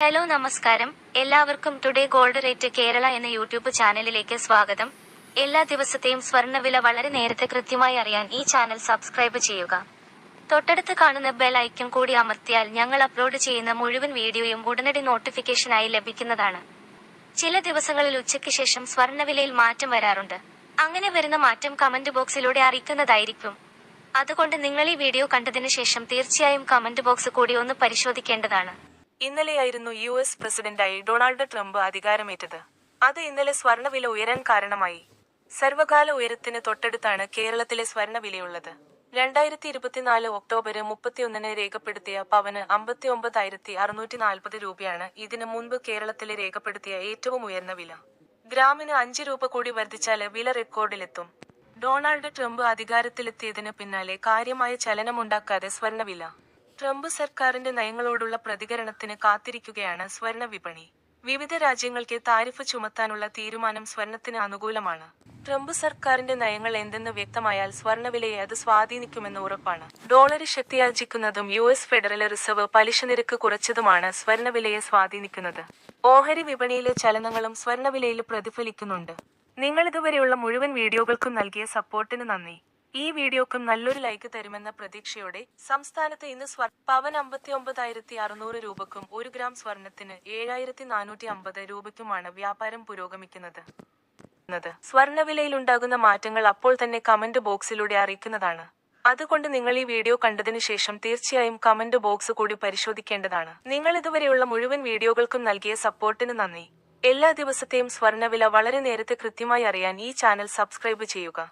Hello നമസ്കാരം, എല്ലാവർക്കും today gold rate Kerala എന്ന യൂട്യൂബ് ചാനലിലേക്ക് സ്വാഗതം. എല്ലാ ദിവസത്തെയും സ്വർണ്ണവില വളരെ നേരത്തെ കൃത്യമായി അറിയാൻ ഈ ചാനൽ സബ്സ്ക്രൈബ് ചെയ്യുക. തൊട്ടടുത്ത് കാണുന്ന ബെൽ ഐക്കൺ കൂടി അമർത്തിയാൽ ഞങ്ങൾ അപ്ലോഡ് ചെയ്യുന്ന മുഴുവൻ വീഡിയോയും ഉടനടി നോട്ടിഫിക്കേഷനായി ലഭിക്കുന്നതാണ്. ചില ദിവസങ്ങളിൽ ഉച്ചയ്ക്ക് ശേഷം സ്വർണ്ണവിലയിൽ മാറ്റം വരാറുണ്ട്. അങ്ങനെ വരുന്ന മാറ്റം കമന്റ് ബോക്സിലൂടെ അറിയിക്കുന്നതായിരിക്കും. അതുകൊണ്ട് നിങ്ങൾ ഈ വീഡിയോ കണ്ടതിന് ശേഷം തീർച്ചയായും കമന്റ് ബോക്സ് കൂടി ഒന്ന് പരിശോധിക്കേണ്ടതാണ്. ഇന്നലെയായിരുന്നു US പ്രസിഡന്റായി ഡൊണാൾഡ് ട്രംപ് അധികാരമേറ്റത്. അത് ഇന്നലെ സ്വർണ്ണവില ഉയരാൻ കാരണമായി. സർവകാല ഉയരത്തിന് തൊട്ടടുത്താണ് കേരളത്തിലെ സ്വർണ്ണവിലയുള്ളത്. 2024 ഒക്ടോബർ 31 രേഖപ്പെടുത്തിയ പവന് 59,640 രൂപയാണ് ഇതിനു മുൻപ് കേരളത്തിലെ രേഖപ്പെടുത്തിയ ഏറ്റവും ഉയർന്ന വില. ഗ്രാമിന് 5 രൂപ കൂടി വർദ്ധിച്ചാല് വില റെക്കോർഡിലെത്തും. ഡൊണാൾഡ് ട്രംപ് അധികാരത്തിലെത്തിയതിന് പിന്നാലെ കാര്യമായ ചലനമുണ്ടാക്കാതെ സ്വർണ്ണവില. ട്രംപ് സർക്കാരിന്റെ നയങ്ങളോടുള്ള പ്രതികരണത്തിന് കാത്തിരിക്കുകയാണ് സ്വർണ്ണ വിപണി. വിവിധ രാജ്യങ്ങൾക്ക് താരിഫ് ചുമത്താനുള്ള തീരുമാനം സ്വർണ്ണത്തിന് അനുകൂലമാണ്. ട്രംപ് സർക്കാരിന്റെ നയങ്ങൾ എന്തെന്ന് വ്യക്തമായാൽ സ്വർണ്ണവിലയെ അത് സ്വാധീനിക്കുമെന്ന് ഉറപ്പാണ്. ഡോളർ ശക്തിയാർജിക്കുന്നതും US ഫെഡറൽ റിസർവ് പലിശ നിരക്ക് കുറച്ചതുമാണ് സ്വർണ്ണവിലയെ സ്വാധീനിക്കുന്നത്. ഓഹരി വിപണിയിലെ ചലനങ്ങളും സ്വർണ്ണവിലയിൽ പ്രതിഫലിക്കുന്നുണ്ട്. നിങ്ങളിതുവരെയുള്ള മുഴുവൻ വീഡിയോകൾക്കും നൽകിയ സപ്പോർട്ടിന് നന്ദി. ഈ വീഡിയോക്കും നല്ലൊരു ലൈക്ക് തരുമെന്ന പ്രതീക്ഷയോടെ സംസ്ഥാനത്ത് ഇന്ന് പവൻ 59,600 രൂപക്കും 1 ഗ്രാം സ്വർണത്തിന് 7,450 രൂപയ്ക്കുമാണ് വ്യാപാരം പുരോഗമിക്കുന്നത്. സ്വർണ്ണവിലയിലുണ്ടാകുന്ന മാറ്റങ്ങൾ അപ്പോൾ തന്നെ കമന്റ് ബോക്സിലൂടെ അറിയിക്കുന്നതാണ്. അതുകൊണ്ട് നിങ്ങൾ ഈ വീഡിയോ കണ്ടതിനു ശേഷം തീർച്ചയായും കമന്റ് ബോക്സ് കൂടി പരിശോധിക്കേണ്ടതാണ്. നിങ്ങൾ ഇതുവരെയുള്ള മുഴുവൻ വീഡിയോകൾക്കും നൽകിയ സപ്പോർട്ടിന് നന്ദി. എല്ലാ ദിവസത്തെയും സ്വർണ്ണവില വളരെ നേരത്തെ കൃത്യമായി അറിയാൻ ഈ ചാനൽ സബ്സ്ക്രൈബ് ചെയ്യുക.